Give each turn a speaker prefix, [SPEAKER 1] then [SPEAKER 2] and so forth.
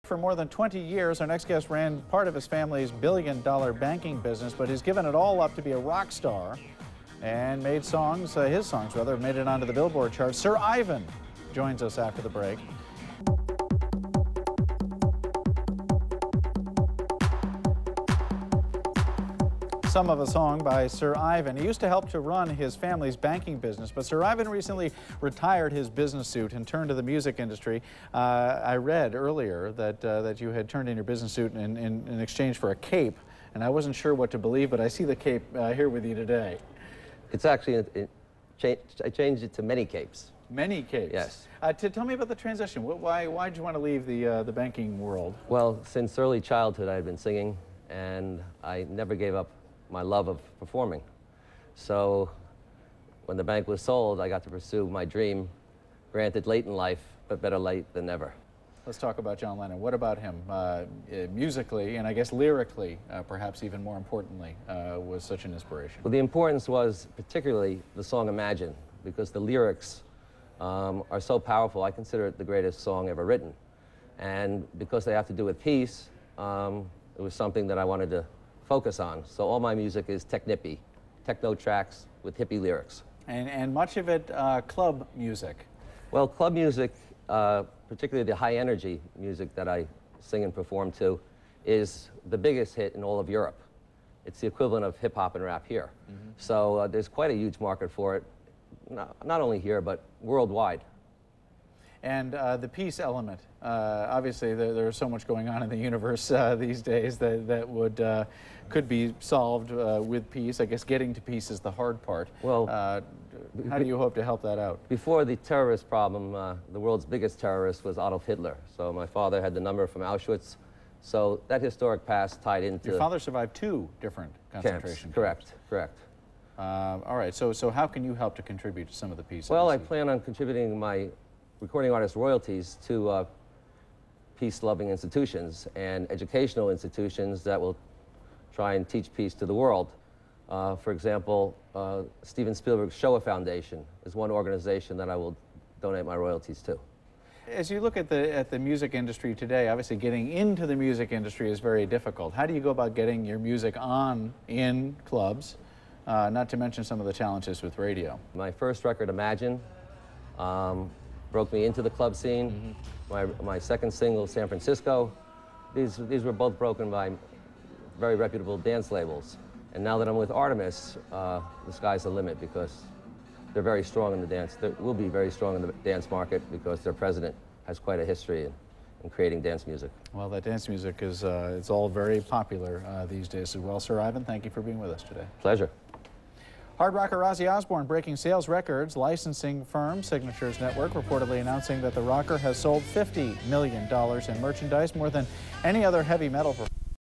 [SPEAKER 1] For more than 20 years, our next guest ran part of his family's billion-dollar banking business, but he's given it all up to be a rock star and made songs, his songs rather, made it onto the Billboard chart. Sir Ivan joins us after the break. Some of a song by Sir Ivan. He used to help to run his family's banking business, but Sir Ivan recently retired his business suit and turned to the music industry. I read earlier that you had turned in your business suit in exchange for a cape, and I wasn't sure what to believe, but I see the cape here with you today.
[SPEAKER 2] It's actually, I changed it to many capes.
[SPEAKER 1] Many capes?
[SPEAKER 2] Yes.
[SPEAKER 1] Tell me about the transition. Why did you want to leave the banking world?
[SPEAKER 2] Well, since early childhood I had been singing, and I never gave up my love of performing. So when the bank was sold, I got to pursue my dream, granted late in life, but better late than never.
[SPEAKER 1] Let's talk about John Lennon. What about him? Musically, and I guess lyrically, perhaps even more importantly, was such an inspiration?
[SPEAKER 2] Well, the importance was particularly the song Imagine, because the lyrics are so powerful. I consider it the greatest song ever written. And because they have to do with peace, it was something that I wanted to focus on. So all my music is technippy, techno tracks with hippie lyrics.
[SPEAKER 1] And much of it club music.
[SPEAKER 2] Well, club music, particularly the high energy music that I sing and perform to, is the biggest hit in all of Europe. It's the equivalent of hip hop and rap here. Mm-hmm. So there's quite a huge market for it, not only here, but worldwide.
[SPEAKER 1] And the peace element. Obviously, there's so much going on in the universe these days that could be solved with peace. I guess getting to peace is the hard part. Well, how do you hope to help that out?
[SPEAKER 2] Before the terrorist problem, the world's biggest terrorist was Adolf Hitler. So my father had the number from Auschwitz. So that historic past tied into...
[SPEAKER 1] Your father survived 2 different concentration camps.
[SPEAKER 2] Correct.
[SPEAKER 1] All right, so how can you help to contribute to some of the peace?
[SPEAKER 2] Well, I plan on contributing my recording artist royalties to peace-loving institutions and educational institutions that will try and teach peace to the world. For example, Steven Spielberg's Shoah Foundation is one organization that I will donate my royalties to.
[SPEAKER 1] As you look at the music industry today, obviously getting into the music industry is very difficult. How do you go about getting your music on in clubs, not to mention some of the challenges with radio? My
[SPEAKER 2] first record, Imagine, broke me into the club scene. Mm-hmm. My second single, San Francisco, these were both broken by very reputable dance labels. And now that I'm with Artemis, the sky's the limit because they're very strong in the dance. They will be very strong in the dance market because their president has quite a history in creating dance music. Well, that dance music is it's all very popular these days as well. Sir Ivan, thank you for being with us today. Pleasure. Hard rocker Ozzy Osbourne breaking sales records. Licensing firm Signatures Network reportedly announcing that the rocker has sold $50 million in merchandise, more than any other heavy metal performer.